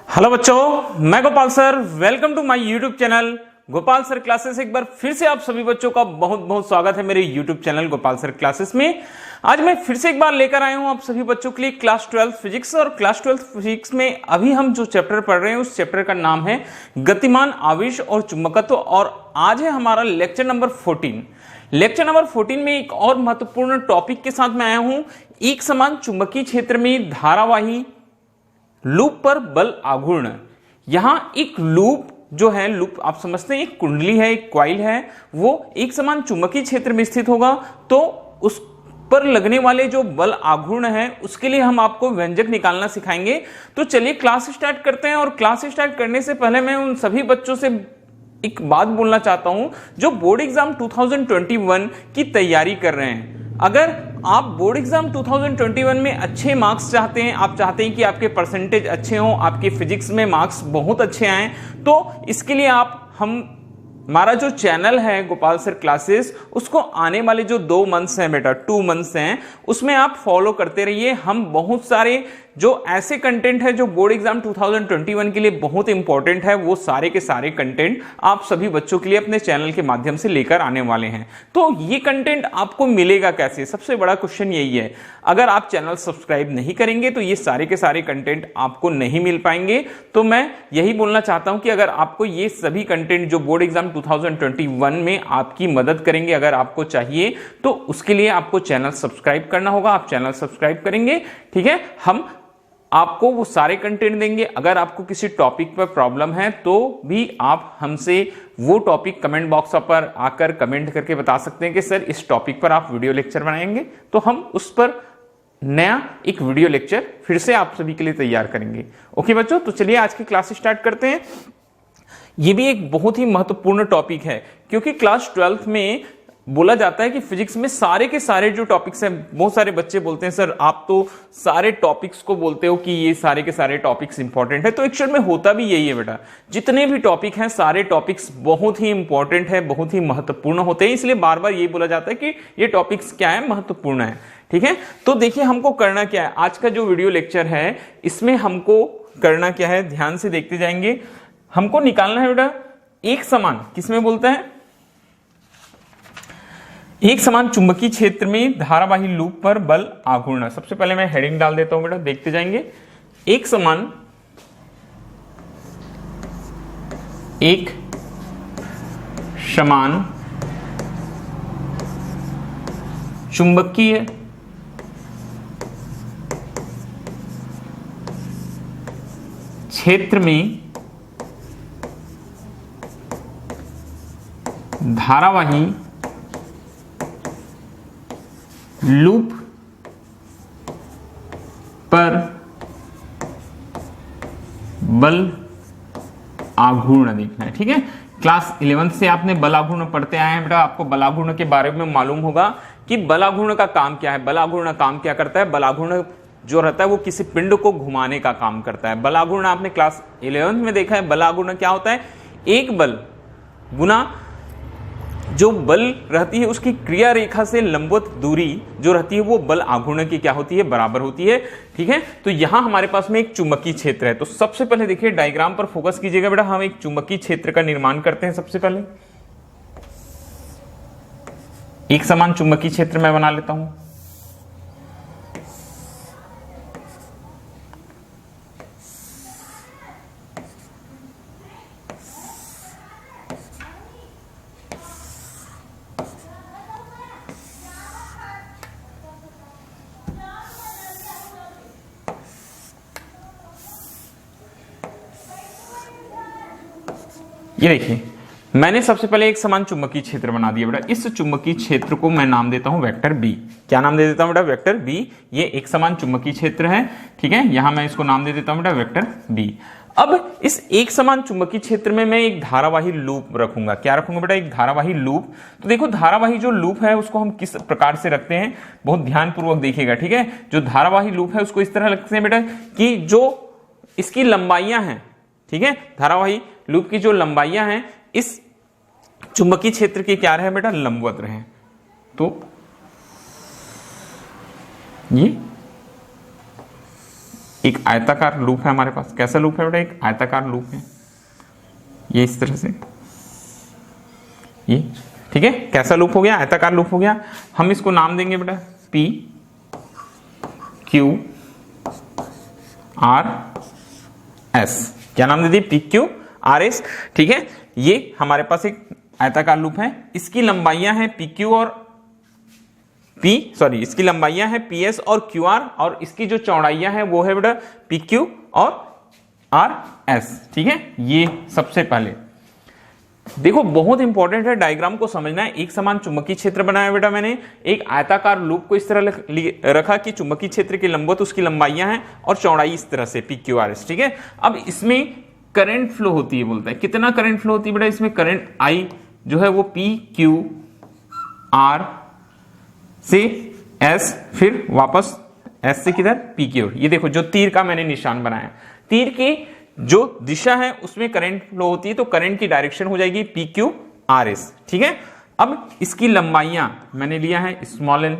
Hello बच्चों, मैं Gopal sir. Welcome to my YouTube channel Gopal sir classes. एक बार फिर से आप सभी बच्चों का बहुत बहुत स्वागत है मेरे YouTube channel Gopal sir classes में। आज मैं फिर से एक बार लेकर आया हूं आप सभी बच्चों के लिए क्लास 12 फिजिक्स। और क्लास 12 फिजिक्स में अभी हम जो चैप्टर पढ़ रहे हैं उस चैप्टर का नाम है गतिमान आवेश और चुंबकत्व। और आज है हमारा लेक्चर नंबर 14। लेक्चर नंबर 14 में एक और महत्वपूर्ण टॉपिक के साथ मैं आया हूं, एक समान चुंबकीय क्षेत्र में धारावाही लूप पर बल आघूर्ण। यहां एक लूप जो है, लूप आप समझते हैं एक कुंडली है, एक कॉइल है, वो एक समान चुंबकीय क्षेत्र में स्थित होगा। तो उस पर लगने वाले जो बल आघूर्ण है उसके लिए हम आपको व्यंजक निकालना सिखाएंगे। तो चलिए क्लास स्टार्ट करते हैं। और क्लास स्टार्ट करने से पहले मैं उन सभी बच्चों से एक बात बोलना चाहता हूं जो बोर्ड एग्जाम 2021 की तैयारी कर रहे हैं। अगर आप बोर्ड एग्जाम 2021 में अच्छे मार्क्स चाहते हैं, आप चाहते हैं कि आपके परसेंटेज अच्छे हों, आपके फिजिक्स में मार्क्स बहुत अच्छे आएं, तो इसके लिए हमारा जो चैनल है गोपाल सर क्लासेस, उसको आने वाले जो 2 मंथ्स हैं बेटा, 2 मंथ्स हैं, उसमें आप फॉलो करते रहिए। हम बहुत सारे जो ऐसे कंटेंट है जो बोर्ड एग्जाम 2021 के लिए बहुत इंपॉर्टेंट है, वो सारे के सारे कंटेंट आप सभी बच्चों के लिए अपने चैनल के माध्यम से लेकर आने वाले हैं। तो ये कंटेंट आपको मिलेगा कैसे? सबसे बड़ा क्वेश्चन यही है। अगर आप चैनल सब्सक्राइब नहीं करेंगे तो ये सारे के सारे कंटेंट आपको नहीं मिल पाएंगे। तो मैं यही बोलना चाहता हूं कि अगर आपको ये सभी कंटेंट जो बोर्ड एग्जाम 2021 में आपकी मदद करेंगे, अगर आपको चाहिए, तो उसके लिए आपको चैनल सब्सक्राइब करना होगा। आप चैनल सब्सक्राइब करेंगे, ठीक है, हम आपको वो सारे कंटेंट देंगे। अगर आपको किसी टॉपिक पर प्रॉब्लम है तो भी आप हमसे वो टॉपिक कमेंट बॉक्स पर आकर कमेंट करके बता सकते हैं कि सर इस टॉपिक पर आप वीडियो लेक्चर बनाएंगे, तो हम उस पर नया एक वीडियो लेक्चर फिर से आप सभी के लिए तैयार करेंगे। ओके बच्चों, तो चलिए आज की क्लास स्टार्ट करते हैं। ये भी एक बहुत ही महत्वपूर्ण टॉपिक है क्योंकि क्लास 12th में बोला जाता है कि फिजिक्स में सारे के सारे जो टॉपिक्स हैं, बहुत सारे बच्चे बोलते हैं सर आप तो सारे टॉपिक्स को बोलते हो कि ये सारे के सारे टॉपिक्स इंपॉर्टेंट है। तो एक्चुअल में होता भी यही है बेटा, जितने भी टॉपिक हैं सारे टॉपिक्स बहुत ही इंपॉर्टेंट है, बहुत ही महत्वपूर्ण होते हैं। इसलिए बार बार ये बोला जाता है कि ये टॉपिक्स क्या है, महत्वपूर्ण है, ठीक है। तो देखिए हमको करना क्या है, आज का जो वीडियो लेक्चर है इसमें हमको करना क्या है, ध्यान से देखते जाएंगे। हमको निकालना है बेटा एक समान, किसमें बोलता है, एक समान चुंबकीय क्षेत्र में धारावाही लूप पर बल आघूर्ण। सबसे पहले मैं हेडिंग डाल देता हूं बेटा, देखते जाएंगे। एक समान चुंबकीय क्षेत्र में धारावाही लूप पर बल आघूर्ण देखना है, ठीक है। क्लास 11 से आपने बल आघूर्ण पढ़ते आए हैं बेटा, आपको बल आघूर्ण के बारे में मालूम होगा कि बल आघूर्ण का काम क्या है। बल आघूर्ण काम क्या करता है, बल आघूर्ण जो रहता है वो किसी पिंड को घुमाने का काम करता है। बल आघूर्ण आपने क्लास 11 में देखा है। बल आघूर्ण क्या होता है, एक बल गुना जो बल रहती है उसकी क्रिया रेखा से लंबवत दूरी जो रहती है वो बल आघूर्ण की क्या होती है, बराबर होती है, ठीक है। तो यहां हमारे पास में एक चुंबकीय क्षेत्र है। तो सबसे पहले देखिए डायग्राम पर फोकस कीजिएगा बेटा, हम एक चुंबकीय क्षेत्र का निर्माण करते हैं। सबसे पहले एक समान चुंबकीय क्षेत्र मैं बना लेता हूं। ये देखिए मैंने सबसे पहले एक समान चुंबकीय क्षेत्र बना दिया बेटा। इस चुंबकीय क्षेत्र को मैं नाम देता हूं वेक्टर बी। क्या नाम दे देता हूं बेटा, वेक्टर बी। ये एक समान चुंबकीय क्षेत्र है, ठीक है। यहां मैं इसको नाम दे देता हूं बेटा वेक्टर बी। अब इस एक समान चुंबकीय क्षेत्र में मैं एक धारावाही लूप रखूंगा। क्या रखूंगा बेटा, एक धारावाही लूप। तो देखो धारावाही जो लूप है उसको हम किस प्रकार से रखते हैं, बहुत ध्यानपूर्वक देखिएगा, ठीक है। जो धारावाही लूप है उसको इस तरह रखते हैं बेटा कि जो इसकी लंबाइयां हैं, ठीक है, धारावाही लूप की जो लंबाइयां हैं इस चुंबकीय क्षेत्र के क्या रहे बेटा, लंबवत रहे। तो ये एक आयताकार लूप है हमारे पास। कैसा लूप है बेटा? एक आयताकार लूप है, ये इस तरह से, ये ठीक है। कैसा लूप हो गया? आयताकार लूप हो गया। हम इसको नाम देंगे बेटा पी क्यू आर एस। क्या नाम दे दिए? पी क्यू आर एस, ठीक है। ये हमारे पास एक आयताकार लूप है, इसकी लंबाइयां हैं पी क्यू और इसकी लंबाइयां हैं पी एस और क्यू आर, और इसकी जो चौड़ाइयां हैं वो है बेटा पी क्यू और आर एस, ठीक है। ये सबसे पहले देखो, बहुत इंपॉर्टेंट है डायग्राम को समझना है। एक समान चुंबकीय क्षेत्र बनाया बेटा मैंने, एक आयताकार लूप को इस तरह रखा कि चुंबकीय क्षेत्र के लंबवत उसकी लंबाइयां हैं और चौड़ाई इस तरह से पी क्यू आर एस, ठीक है। अब इसमें करंट फ्लो होती है, बोलता है कितना करंट फ्लो होती है बेटा? इसमें करंट आई जो है वो पी क्यू आर से एस, फिर वापस एस से किधर? पी की ओर। ये देखो जो तीर का मैंने निशान बनाया, तीर की जो दिशा है उसमें करंट फ्लो होती है, तो करंट की डायरेक्शन हो जाएगी पी क्यू आर एस, ठीक है। अब इसकी लंबाइयां मैंने लिया है स्मॉल एल,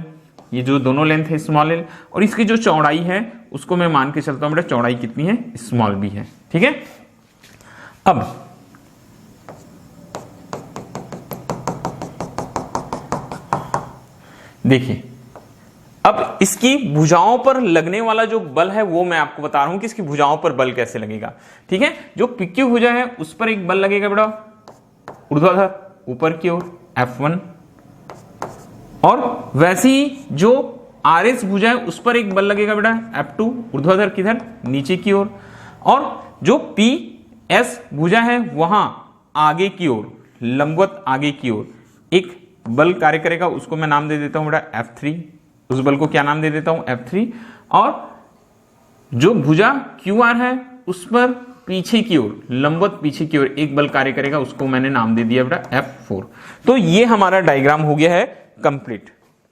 ये जो दोनों लेंथ है स्मॉल एल, और इसकी जो चौड़ाई है उसको मैं मान के चलता हूं बेटा चौड़ाई कितनी है? स्मॉल बी है, ठीक है। अब देखिए, अब इसकी भुजाओं पर लगने वाला जो बल है वो मैं आपको बता रहा हूं कि इसकी भुजाओं पर बल कैसे लगेगा, ठीक है। जो पीक्यू भुजा है उस पर एक बल लगेगा बेटा ऊर्ध्वाधर ऊपर की ओर F1, और वैसे ही जो आर एस भुजा है उस पर एक बल लगेगा बेटा F2 ऊर्ध्वाधर किधर? नीचे की ओर, और जो पी एस भुजा है वहां आगे की ओर, लंबवत आगे की ओर एक बल कार्य करेगा, उसको मैं नाम दे देता हूं बेटा F3। उस बल को क्या नाम दे देता हूं? F3। और जो भुजा QR है उस पर पीछे की ओर, लंबवत पीछे की ओर एक बल कार्य करेगा, उसको मैंने नाम दे दिया बेटा F4। तो ये हमारा डायग्राम हो गया है कंप्लीट।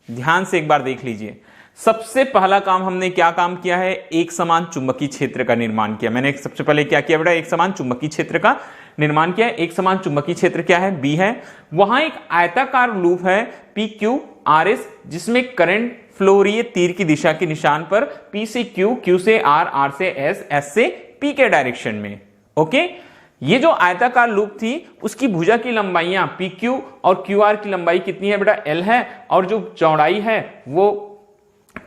ध्यान से एक बार देख लीजिए। सबसे पहला काम हमने क्या काम किया है? एक समान चुंबकीय क्षेत्र का निर्माण किया। मैंने सबसे पहले क्या किया बेटा? एक समान चुंबकीय क्षेत्र का निर्माण किया। एक समान चुंबकीय क्षेत्र क्या है? बी है। वहां एक आयताकार लूप है पी क्यू आर एस, जिसमें करंट फ्लो हो रही है तीर की दिशा के निशान पर, पी से क्यू, क्यू से आर, आर से एस, एस से पी के डायरेक्शन में। ओके, ये जो आयताकार लूप थी उसकी भुजा की लंबाइयां पी क्यू और क्यू आर की लंबाई कितनी है बेटा? एल है, और जो चौड़ाई है वो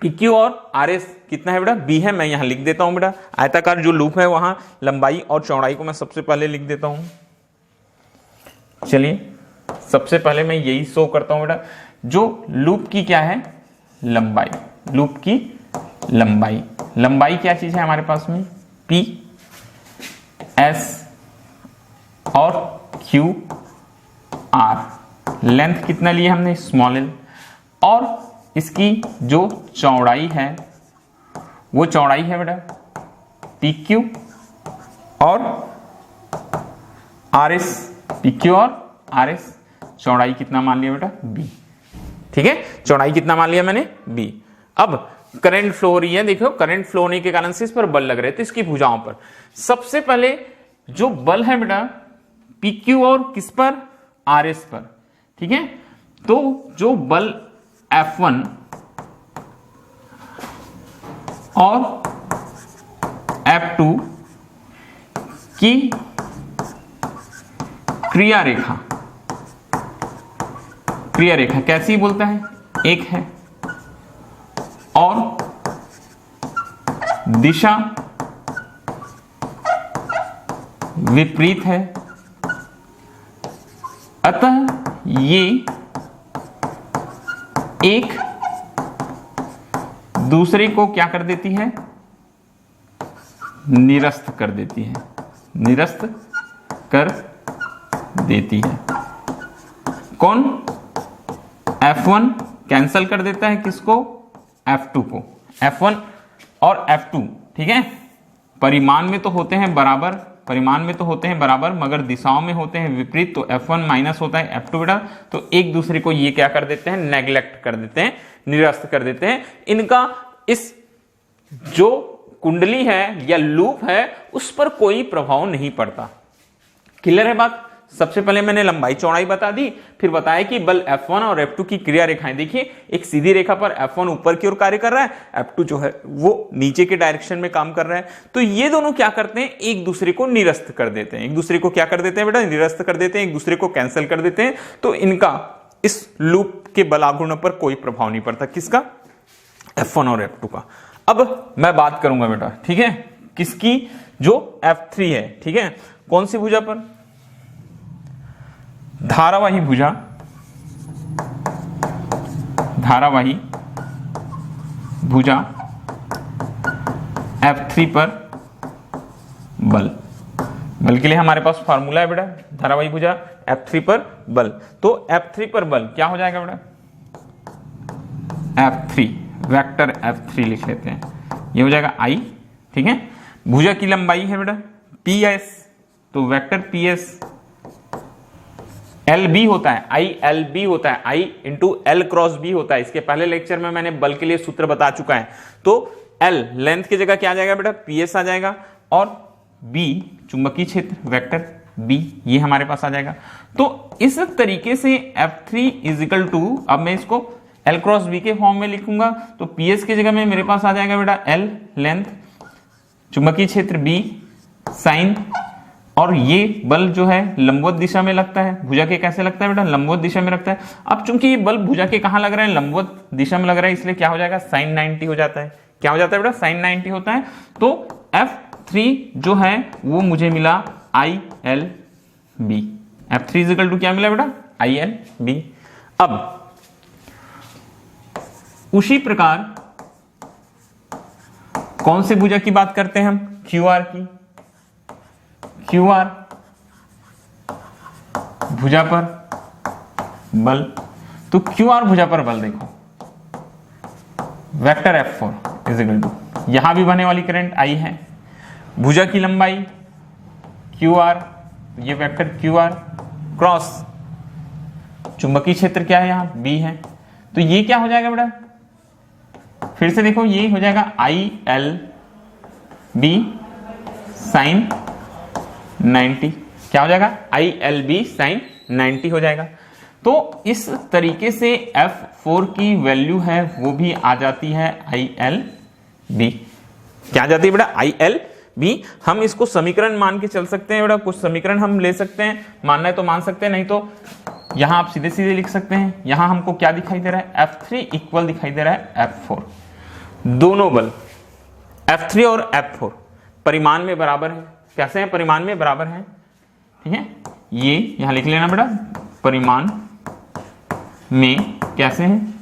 पी क्यू और आर एस कितना है बेटा? बी है। मैं यहां लिख देता हूं बेटा, आयताकार जो लूप है वहां लंबाई और चौड़ाई को मैं सबसे पहले लिख देता हूं। चलिए, सबसे पहले मैं यही शो करता हूं बेटा, जो लूप की क्या है? लंबाई। लूप की लंबाई, लंबाई क्या चीज है हमारे पास में? पी एस और क्यू आर। लेंथ कितना लिया हमने? Small L. और इसकी जो चौड़ाई है वो चौड़ाई है बेटा पी क्यू और आर एस। पी क्यू और आर एस चौड़ाई कितना मान लिया बेटा? बी, ठीक है। चौड़ाई कितना मान लिया मैंने? बी। अब करंट फ्लो हो रही है, देखो करंट फ्लो होने के कारण से इस पर बल लग रहे थे इसकी भुजाओं पर। सबसे पहले जो बल है बेटा पी क्यू और किस पर? आर एस पर, ठीक है। तो जो बल F1 और F2 की क्रिया रेखा कैसी बोलता है? एक है, और दिशा विपरीत है, अतः ये एक दूसरे को क्या कर देती है? निरस्त कर देती है, निरस्त कर देती है। कौन? F1 कैंसल कर देता है किसको? F2 को। F1 और F2, ठीक है, परिमाण में तो होते हैं बराबर, मगर दिशाओं में होते हैं विपरीत। तो F1 माइनस होता है F2 बेटा। तो एक दूसरे को ये क्या कर देते हैं? नेग्लेक्ट कर देते हैं, निरस्त कर देते हैं। इनका इस जो कुंडली है या लूप है उस पर कोई प्रभाव नहीं पड़ता। क्लियर है बात? सबसे पहले मैंने लंबाई चौड़ाई बता दी, फिर बताया कि बल F1 और F2 की क्रिया रेखाएं देखिए, एक सीधी रेखा पर F1 ऊपर की ओर कार्य कर रहा है, F2 जो है वो नीचे के डायरेक्शन में काम कर रहा है। तो ये दोनों क्या करते हैं, एक दूसरे को निरस्त कर देते हैं। एक दूसरे को क्या कर देते हैं बेटा, निरस्त कर देते हैं, एक दूसरे को कैंसिल कर देते हैं। तो इनका इस लूप के बल आघूर्ण पर कोई प्रभाव नहीं पड़ता, किसका, F1 और F2 का। अब मैं बात करूंगा बेटा, ठीक है, किसकी, जो F3 है, ठीक है, कौन सी भुजा पर, धारावाही भुजा, धारावाही भुजा F3 पर बल। बल के लिए हमारे पास फार्मूला है बेटा, धारावाही भुजा F3 पर बल। तो F3 पर बल क्या हो जाएगा बेटा, F3 वेक्टर F3 लिख लेते हैं, ये हो जाएगा I, ठीक है। भुजा की लंबाई है बेटा PS, तो वेक्टर PS LB होता है, ILB होता है, I into L cross B होता है। इसके पहले लेक्चर में मैंने बल के लिए सूत्र बता चुका है। तो L लेंथ की जगह क्या आ जाएगा बेटा, PS आ जाएगा, और B चुंबकीय क्षेत्र वेक्टर B, ये हमारे पास आ जाएगा। तो इस तरीके से F3 इजिकल टू, अब मैं इसको L क्रॉस B के फॉर्म में लिखूंगा, तो PS की जगह में मेरे पास आ जाएगा बेटा L लेंथ, चुंबकीय क्षेत्र B साइन, और ये बल जो है लंबवत दिशा में लगता है, भुजा के कैसे लगता है बेटा, लंबवत दिशा में लगता है। अब चूंकि ये बल भुजा के कहां लग रहा है, लंबवत दिशा में लग रहा है, इसलिए क्या हो जाएगा, साइन 90 हो जाता है। क्या हो जाता है बेटा, साइन 90 होता है। तो F3 जो है वो मुझे मिला ILB। F3 इक्वल टू क्या मिला बेटा, ILB। अब उसी प्रकार कौन से भुजा की बात करते हैं हम, QR की। QR भुजा पर बल, तो QR भुजा पर बल देखो, वेक्टर F4 इजिकल टू, यहां भी बहने वाली करंट I है, भुजा की लंबाई QR, ये वेक्टर QR क्रॉस चुंबकीय क्षेत्र क्या है, यहां B है, तो ये क्या हो जाएगा बेटा, फिर से देखो, ये हो जाएगा ILB साइन 90। क्या हो जाएगा, ILB साइन 90 हो जाएगा। तो इस तरीके से F4 की वैल्यू है वो भी आ जाती है ILB। क्या आ जाती है बेटा, ILB। हम इसको समीकरण मान के चल सकते हैं बेटा, कुछ समीकरण हम ले सकते हैं, मानना है तो मान सकते हैं, नहीं तो यहां आप सीधे सीधे लिख सकते हैं। यहां हमको क्या दिखाई दे रहा है, F3 इक्वल दिखाई दे रहा है F4। दोनों बल F3 और F4 परिमाण में बराबर है। कैसे हैं, परिमाण में बराबर है, ठीक है, ये यहां लिख लेना बेटा, परिमाण में कैसे हैं,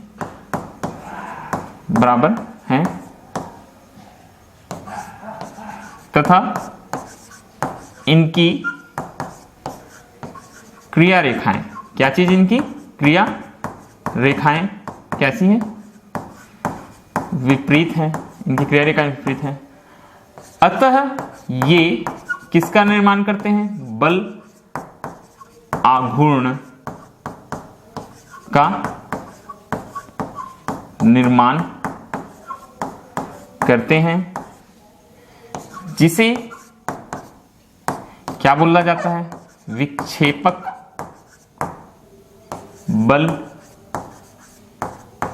बराबर हैं, तथा इनकी क्रिया रेखाएं, क्या चीज, इनकी क्रिया रेखाएं कैसी हैं, विपरीत हैं, इनकी क्रिया रेखाएं विपरीत हैं। अतः ये किसका निर्माण करते हैं, बल आघूर्ण का निर्माण करते हैं, जिसे क्या बोला जाता है, विक्षेपक बल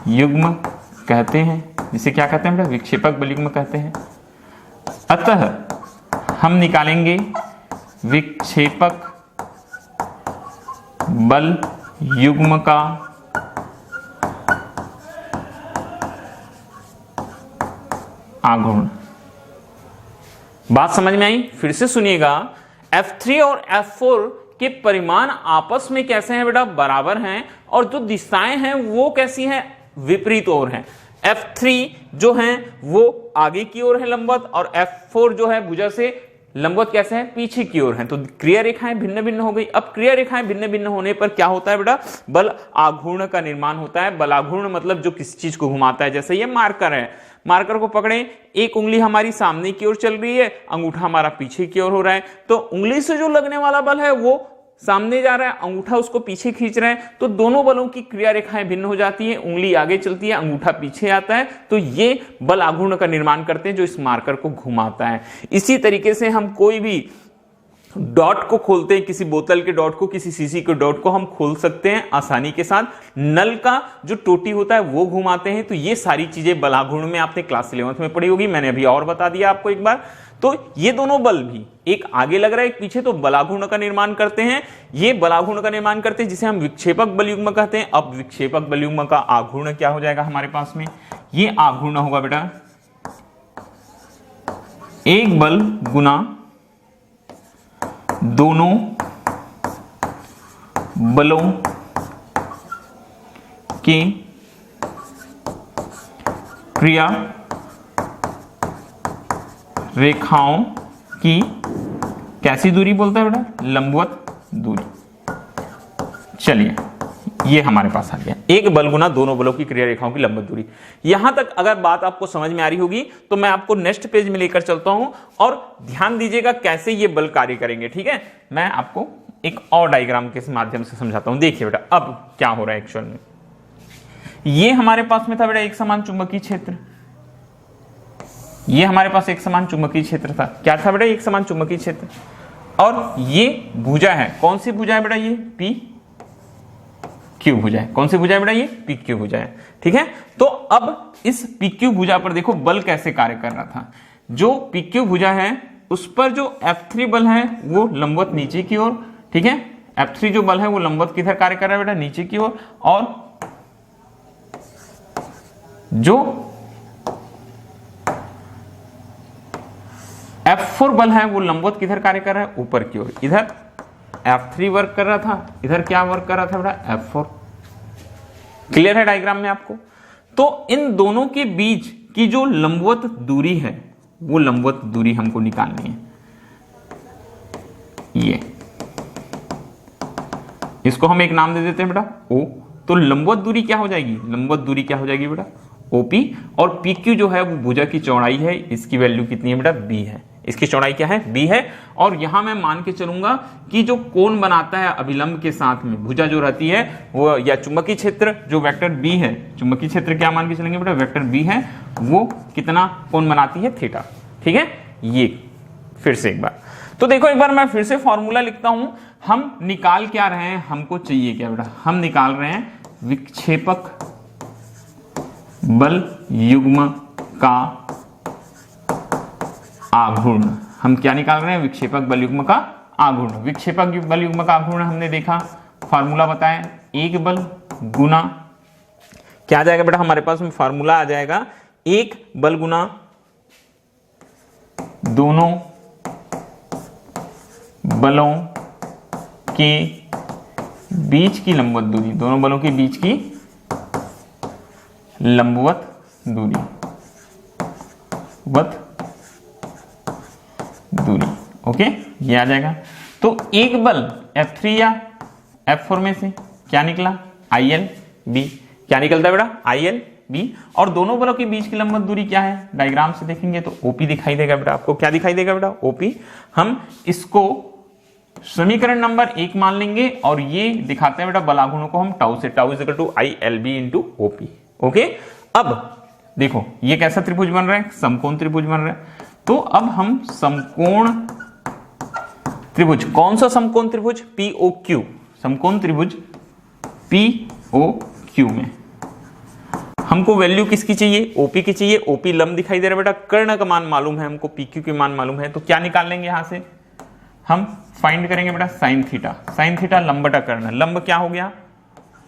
युग्म कहते हैं। जिसे क्या कहते हैं बेटा, विक्षेपक बल युग्म कहते हैं। अतः हम निकालेंगे विक्षेपक बल युग्म का आघूर्ण। बात समझ में आई, फिर से सुनिएगा, F3 और F4 के परिमाण आपस में कैसे हैं बेटा, बराबर हैं, और जो दिशाएं हैं वो कैसी हैं, विपरीत ओर हैं। F3 जो है वो आगे की ओर है लंबवत, और F4 जो है भुजा से लंबवत कैसे है, पीछे की ओर है। तो क्रिया रेखाएं भिन्न भिन्न हो गई। अब क्रिया रेखाएं भिन्न भिन्न होने पर क्या होता है बेटा, बल आघूर्ण का निर्माण होता है। बल आघूर्ण मतलब जो किसी चीज को घुमाता है, जैसे ये मार्कर है, मार्कर को पकड़े, एक उंगली हमारी सामने की ओर चल रही है, अंगूठा हमारा पीछे की ओर हो रहा है, तो उंगली से जो लगने वाला बल है वो सामने जा रहा है, अंगूठा उसको पीछे खींच रहा है, तो दोनों बलों की क्रिया रेखाएं भिन्न हो जाती है। उंगली आगे चलती है, अंगूठा पीछे आता है, तो ये बल आघूर्ण का निर्माण करते हैं जो इस मार्कर को घुमाता है। इसी तरीके से हम कोई भी डॉट को खोलते हैं, किसी बोतल के डॉट को, किसी सीसी के डॉट को हम खोल सकते हैं आसानी के साथ। नल का जो टोटी होता है वो घुमाते हैं। तो ये सारी चीजें बलाघूर्ण में आपने क्लास 11th में पढ़ी होगी, मैंने अभी और बता दिया आपको एक बार। तो ये दोनों बल भी, एक आगे लग रहा है एक पीछे, तो बलाघूर्ण का निर्माण करते हैं। ये बलाघूर्ण का निर्माण करते हैं जिसे हम विक्षेपक बलयुग्म कहते हैं। अब विक्षेपक बलयुग्म का आघूर्ण क्या हो जाएगा हमारे पास में, ये आघूर्ण होगा बेटा एक बल गुना दोनों बलों की क्रिया रेखाओं की कैसी दूरी बोलता है बेटा, लंबवत दूरी। चलिए ये हमारे पास आ गया, एक बल गुना दोनों बलों की क्रिया रेखाओं की लंबवत दूरी। यहां तक अगर बात आपको समझ में आ रही होगी तो मैं आपको नेक्स्ट पेज में लेकर चलता हूं और ध्यान दीजिएगा कैसे ये बल कार्य करेंगे। ठीक है, मैं आपको एक और डायग्राम के माध्यम से समझाता हूं। देखिए बेटा अब क्या हो रहा है एक्चुअल में। ये हमारे पास में था बेटा एक समान चुंबकीय क्षेत्र, ये हमारे पास एक समान चुंबकीय क्षेत्र था। क्या था बेटा, एक समान चुंबकीय क्षेत्र। और ये भुजा है, कौन सी भुजा है बेटा, ये पी क्यू भुजा है। कौन सी भुजा है बेटा, ये पी क्यू भुजा है। ठीक है, तो अब इस पी क्यू भुजा पर देखो बल कैसे कार्य कर रहा था। जो पी क्यू भुजा है उस पर जो F3 बल है वो लंबवत नीचे की ओर। ठीक है, F3 जो बल है वो लंबवत किधर कार्य कर रहा है बेटा, नीचे की ओर। और जो F4 बल है वो लंबवत किधर कार्य कर रहा है, ऊपर की ओर। इधर F3 वर्क कर रहा था, इधर क्या वर्क कर रहा था बेटा, F4। क्लियर है डायग्राम में आपको। तो इन दोनों के बीच की जो लंबवत दूरी है वो लंबवत दूरी हमको निकालनी है। ये इसको हम एक नाम दे देते हैं बेटा O। तो लंबवत दूरी क्या हो जाएगी, लंबवत दूरी क्या हो जाएगी बेटा, OP। और PQ जो है वो भुजा की चौड़ाई है, इसकी वैल्यू कितनी है बेटा, B है। इसकी चौड़ाई क्या है, B है। और यहां मैं मान के चलूंगा कि जो कोण बनाता है अभिलंब के साथ में भुजा जो रहती है वो, या चुंबकीय क्षेत्र जो वेक्टर B है, चुंबकीय क्षेत्र क्या मान के चलेंगे बेटा, वेक्टर B है, वो कितना कोण बनाती है, थीटा। ठीक है, ये फिर से एक बार तो देखो, एक बार मैं फिर से फॉर्मूला लिखता हूं। हम निकाल क्या रहे हैं, हमको चाहिए क्या बेटा, हम निकाल रहे हैं विक्षेपक बल युग्म का आघूर्ण। हम क्या निकाल रहे हैं, विक्षेपक बल युग्म का आघूर्ण। विक्षेपक बल युग्म का आघूर्ण हमने देखा, फार्मूला बताया, एक बल गुना क्या आ जाएगा बेटा, हमारे पास में फार्मूला आ जाएगा एक बल गुना दोनों बलों के बीच की लंबवत दूरी, दोनों बलों के बीच की लंबवत दूरी, ओके, ये आ जाएगा। तो एक बल F3 या F4 में से क्या निकला, ILB। क्या निकलता है बेटा, ILB। और दोनों बलों के बीच की लंबवत दूरी क्या है, डायग्राम से देखेंगे तो OP दिखाई देगा बेटा। आपको क्या दिखाई देगा बेटा, OP। हम इसको समीकरण नंबर 1 मान लेंगे और ये दिखाते हैं बेटा बलाघूर्णों को हम टाउ से, tau equal to ILB into OP। Okay, अब देखो ये कैसा त्रिभुज बन रहा है, समकोण त्रिभुज बन रहा है। तो अब हम समकोण त्रिभुज, कौन सा समकोण त्रिभुज, POQ, समकोण त्रिभुज POQ में हमको वैल्यू किसकी चाहिए, OP की चाहिए। OP लंब दिखाई दे रहा है बेटा, कर्ण का मान मालूम है हमको, PQ के मान मालूम है। तो क्या निकाल लेंगे यहां से, हम फाइंड करेंगे बेटा साइन थीटा। साइन थीटा लंब बटा कर्ण, लंब क्या हो गया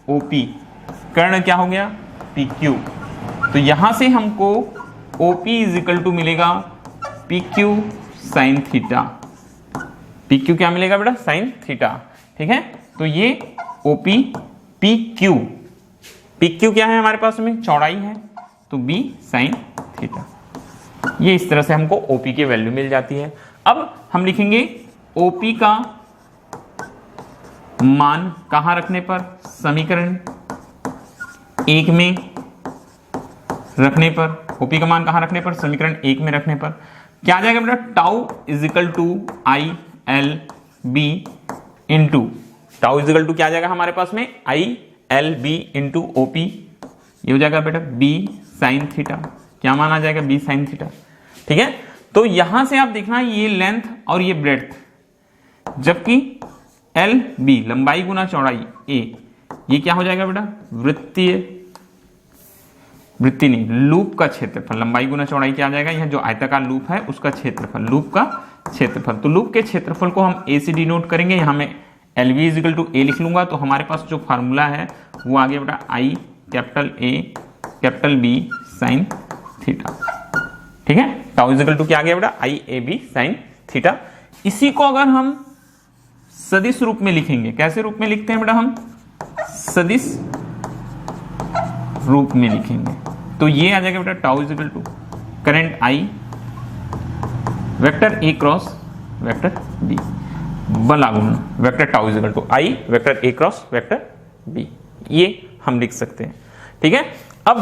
OP, कर्ण क्या हो गया PQ। तो यहां से हमको OP इज इक्वल टू मिलेगा PQ साइन थीटा। PQ क्या मिलेगा बेटा, साइन थीटा। ठीक है, तो ये OP PQ क्या है हमारे पास में, चौड़ाई है, तो B साइन थीटा। ये इस तरह से हमको OP की वैल्यू मिल जाती है। अब हम लिखेंगे OP का मान कहां रखने पर, समीकरण 1 में रखने पर। OP का मान कहां रखने पर, समीकरण 1 में रखने पर क्या आ जाएगा बेटा, tau is equal to ILB into, tau is equal to क्या आ जाएगा हमारे पास में, ILB इंटू OP। ये हो जाएगा बेटा B साइन थीटा। क्या मान आ जाएगा, B साइन थीटा। ठीक है, तो यहां से आप देखना ये लेंथ और ये ब्रेड्थ, जबकि एल बी लंबाई गुना चौड़ाई ए, ये क्या हो जाएगा बेटा, वृत्तीय नहीं, लूप का क्षेत्रफल। लंबाई गुना चौड़ाई क्या आ जाएगा, यह जो आयताकार लूप है उसका क्षेत्रफल, लूप का क्षेत्रफल। तो लूप के क्षेत्रफल को हम ए से डिनोट करेंगे। यहां मैं एल बी इजिकल टू ए लिख लूंगा। तो हमारे पास जो फार्मूला है वो आ गया बेटा I capital A capital B sine theta. ठीक है, टाउ इजिकल टू क्या आ गया बेटा, I A B sine theta. इसी को अगर हम सदिश रूप में लिखेंगे, कैसे रूप में लिखते हैं बेटा, हम सदिश रूप में लिखेंगे तो ये आ जाएगा बेटा tau is equal to current I vector A cross vector B, बल आघूर्ण vector tau is equal to I vector A cross vector B, ये हम लिख सकते हैं। ठीक है, अब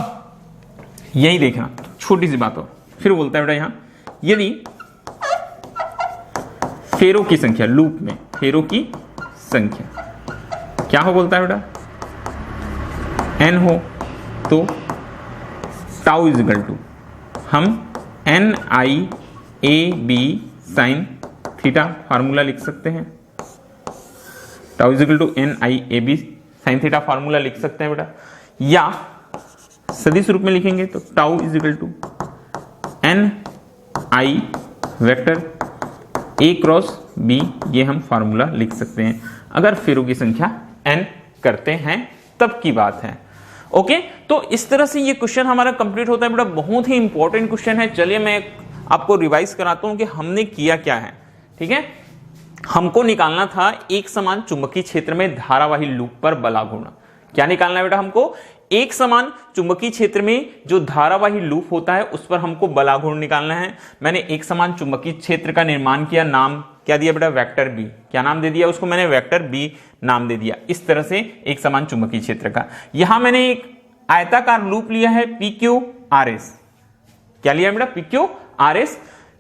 यही देखना, छोटी सी बात हो, फिर बोलता है बेटा यहां, यदि फेरों की संख्या, लूप में फेरों की संख्या क्या हो, बोलता है बेटा n हो, तो टाउ इजिकल टू हम N I A B sine theta formula लिख सकते हैं। Tau is equal to N I A B sine theta formula लिख सकते हैं बेटा, या सदिश रूप में लिखेंगे तो tau is equal to N I vector A cross B, ये हम फार्मूला लिख सकते हैं। अगर फेरों की संख्या n करते हैं तब की बात है। ओके, तो इस तरह से ये क्वेश्चन हमारा कंप्लीट होता है बेटा। बहुत ही इंपॉर्टेंट क्वेश्चन है। चलिए मैं आपको रिवाइज कराता हूं कि हमने किया क्या है। ठीक है, हमको निकालना था एक समान चुंबकीय क्षेत्र में धारावाही लूप पर बल आघूर्ण। क्या निकालना है बेटा, हमको एक समान चुंबकीय क्षेत्र में जो धारावाही लूप होता है उस पर हमको बल आघूर्ण निकालना है। मैंने एक समान चुंबकीय क्षेत्र का निर्माण किया, नाम क्या दिया बेटा, वेक्टर बी। क्या नाम दे दिया उसको, मैंने वेक्टर बी नाम दे दिया। इस तरह से एक समान चुंबकीय क्षेत्र का, यहां मैंने एक आयताकार लूप लिया है पी क्यू आर एस। क्या लिया बेटा, पी क्यू आर एस,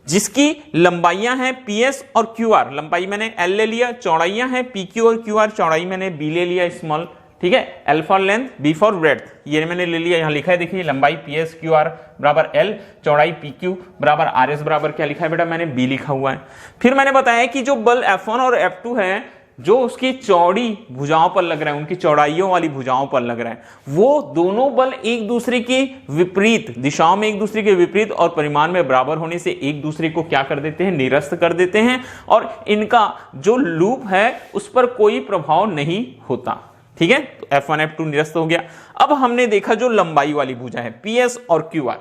जिसकी लंबाइयां हैं पी एस और क्यू आर। लंबाई मैंने एल ले लिया, चौड़ाइयां हैं पी क्यू और क्यू आर, चौड़ाई मैंने बी ले लिया स्मॉल। ठीक है, L for length, B for breadth, ये मैंने ले लिया। यहां लिखा है देखिए, लंबाई पी एस क्यू आर बराबर एल, चौड़ाई पी क्यू बराबर आर एस बराबर क्या लिखा है बेटा, मैंने बी लिखा हुआ है। फिर मैंने बताया कि जो बल F1 और F2 है, जो उसकी चौड़ी भुजाओं पर लग रहा है, उनकी चौड़ाइयों वाली भुजाओं पर लग रहा है, वो दोनों बल एक दूसरे की विपरीत दिशाओं में, एक दूसरे के विपरीत और परिमाण में बराबर होने से एक दूसरे को क्या कर देते हैं, निरस्त कर देते हैं, और इनका जो लूप है उस पर कोई प्रभाव नहीं होता। ठीक है, तो F1 F2 निरस्त हो गया। अब हमने देखा जो लंबाई वाली भुजा है PS और QR,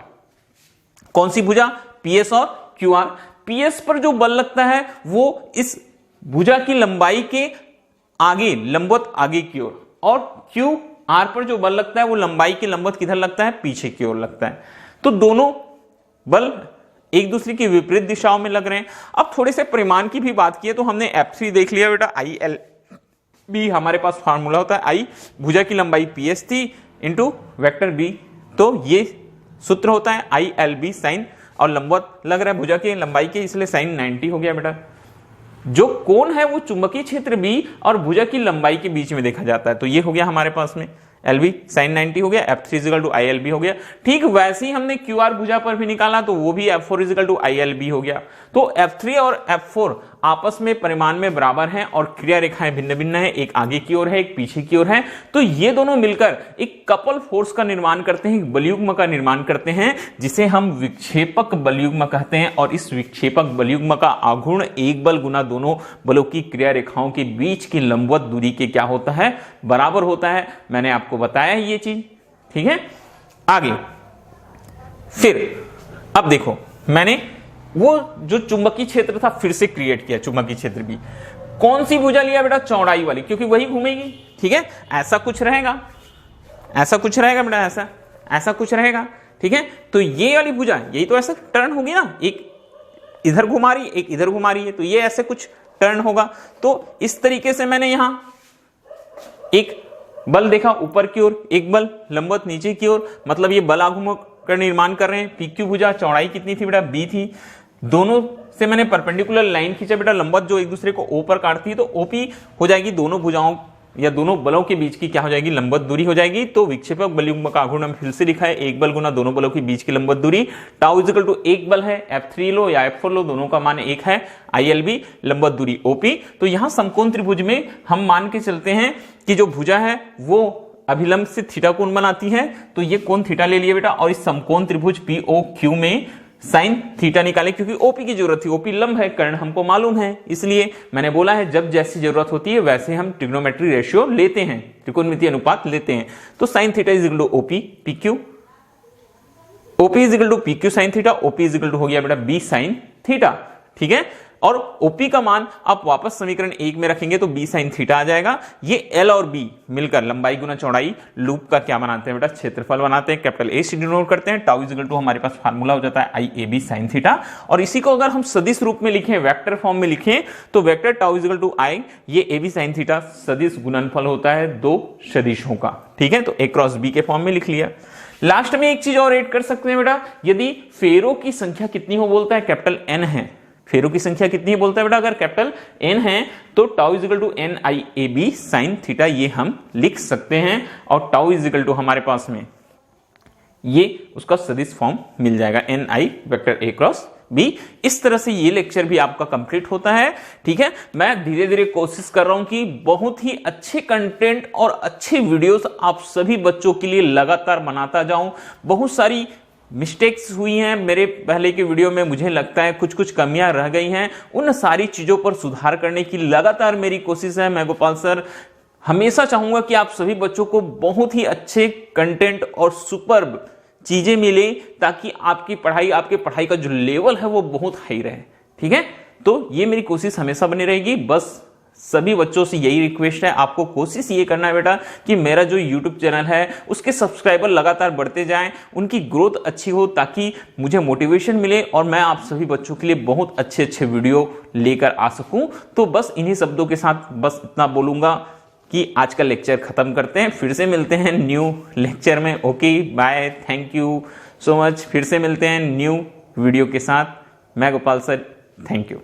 कौन सी भुजा, PS और QR। PS पर जो बल लगता है वो इस भुजा की लंबाई के आगे, लंबवत आगे की ओर, और QR पर जो बल लगता है वो लंबाई के लंबवत किधर लगता है, पीछे की ओर लगता है। तो दोनों बल एक दूसरे की विपरीत दिशाओं में लग रहे हैं। अब थोड़े से परिमाण की भी बात की है तो हमने F3 देख लिया बेटा, आई एल बी हमारे पास फार्मूला होता है, आई भुजा की लंबाई PS थी इंटू वेक्टर बी, तो ये सूत्र होता है आई एल बी साइन, और लंबवत लग रहा है भुजा की लंबाई के, इसलिए साइन 90 हो गया बेटा। जो कोण है वो चुंबकीय क्षेत्र बी और भुजा की लंबाई के बीच में देखा जाता है, तो ये हो गया हमारे पास में एल बी साइन 90 हो गया, F3 is equal to I L B हो गया। ठीक वैसे ही हमने क्यू आर भुजा पर भी निकाला तो वो भी F4 is equal to I L B हो गया। तो F3 और F4 आपस में परिमाण में बराबर हैं और क्रिया रेखाएं भिन्न भिन्न है, एक आगे की ओर है एक पीछे की ओर है। तो ये दोनों मिलकर एक कपल फोर्स का निर्माण करते हैं, एक बलयुग्म का निर्माण करते हैं, जिसे हम विक्षेपक बलयुग्म कहते हैं। और इस विक्षेपक बलयुग्म का आघूर्ण एक बल गुना दोनों बलों की क्रिया रेखाओं के बीच की लंबवत दूरी के क्या होता है, बराबर होता है। मैंने आपको बताया ये चीज। ठीक है, आगे फिर अब देखो, मैंने वो जो चुंबकीय क्षेत्र था फिर से क्रिएट किया, चुंबकीय क्षेत्र भी। कौन सी भुजा लिया बेटा, चौड़ाई वाली, क्योंकि वही घूमेगी। ठीक है, ऐसा कुछ रहेगा, ऐसा कुछ रहेगा बेटा, ऐसा ऐसा कुछ रहेगा। ठीक है, तो ये वाली भुजा, यही तो ऐसा टर्न होगी ना, एक इधर घुमा रही है एक इधर घुमा रही है, तो ये ऐसे कुछ टर्न होगा। तो इस तरीके से मैंने यहां एक बल देखा ऊपर की ओर, एक बल लंबवत नीचे की ओर, मतलब ये बल आघूर्ण का निर्माण कर रहे हैं। PQ भुजा चौड़ाई कितनी थी बेटा, B थी। दोनों से मैंने परपेंडिकुलर लाइन खींचा बेटा, लंबवत जो एक दूसरे को O पर काटती है, तो OP हो जाएगी दोनों भुजाओं या दोनों बलों के बीच की क्या हो जाएगी, लंबवत दूरी हो जाएगी। तो विक्षेपक बल युग्म का आघूर्ण फिर से लिखा है, एक बल गुना दोनों बलों के बीच की लंबवत दूरी। टाउ इज इक्वल टू एक बल है, F3 लो या F4 लो, दोनों का मान एक है, ILB लंबवत दूरी OP। तो यहां समकोण त्रिभुज में हम मान के चलते हैं कि जो भुजा है वो अभिलंब से थीटा कोण बनाती है, तो ये कोण थीटा ले लिए बेटा, और इस समकोण त्रिभुज POQ में साइन थीटा निकाले, क्योंकि ओपी की जरूरत थी, ओपी लंब है, कर्ण हमको मालूम है, इसलिए मैंने बोला है जब जैसी जरूरत होती है वैसे हम ट्रिग्नोमेट्री रेशियो लेते हैं, त्रिकोणमितीय अनुपात लेते हैं। तो sine theta is equal to OP PQ, OP is equal to PQ sine theta, OP is equal to हो गया बेटा B साइन थीटा, ठीक है। और ओपी का मान आप वापस समीकरण 1 में रखेंगे तो B साइन थीटा आ जाएगा। ये L और B मिलकर लंबाई गुना चौड़ाई लूप का क्या बनाते हैं बेटा, क्षेत्रफल बनाते हैं, कैपिटल A से डिनोट करते हैं। टाउ इज इक्वल टू हमारे पास फार्मूला हो जाता है IAB साइन थीटा, और इसी को अगर हम सदिश रूप में लिखें, वेक्टर फॉर्म में लिखें, तो vector tau is equal to I, ये AB साइन थीटा सदिश गुणनफल होता है दो सदिशों का, ठीक है। तो A क्रॉस B के फॉर्म में लिख लिया। लास्ट में एक चीज और ऐड कर सकते हैं बेटा, यदि फेरों की संख्या कितनी हो बोलता है, कैपिटल N है, फेरों की संख्या कितनी बोलता है बेटा, अगर कैपिटल N है तो tau is equal to NIAB sine theta ये हम लिख सकते हैं, और टाउ इज इक्वल टू हमारे पास में ये उसका सदिश फॉर्म मिल जाएगा, NI vector A cross B। इस तरह से ये लेक्चर भी आपका कंप्लीट होता है, ठीक है। मैं धीरे धीरे कोशिश कर रहा हूं कि बहुत ही अच्छे कंटेंट और अच्छे वीडियोस आप सभी बच्चों के लिए लगातार बनाता जाऊं। बहुत सारी मिस्टेक्स हुई हैं मेरे पहले के वीडियो में, मुझे लगता है कुछ कुछ कमियां रह गई हैं, उन सारी चीजों पर सुधार करने की लगातार मेरी कोशिश है। मैं गोपाल सर हमेशा चाहूंगा कि आप सभी बच्चों को बहुत ही अच्छे कंटेंट और सुपर्ब चीजें मिले, ताकि आपकी पढ़ाई का जो लेवल है वो बहुत हाई रहे, ठीक है। तो ये मेरी कोशिश हमेशा बनी रहेगी। बस सभी बच्चों से यही रिक्वेस्ट है, आपको कोशिश ये करना है बेटा कि मेरा जो YouTube चैनल है उसके सब्सक्राइबर लगातार बढ़ते जाएं, उनकी ग्रोथ अच्छी हो, ताकि मुझे मोटिवेशन मिले और मैं आप सभी बच्चों के लिए बहुत अच्छे अच्छे वीडियो लेकर आ सकूं। तो बस इन्हीं शब्दों के साथ बस इतना बोलूंगा कि आज का लेक्चर खत्म करते हैं, फिर से मिलते हैं न्यू लेक्चर में। Okay bye, thank you so much. फिर से मिलते हैं न्यू वीडियो के साथ। मैं गोपाल सर, थैंक यू।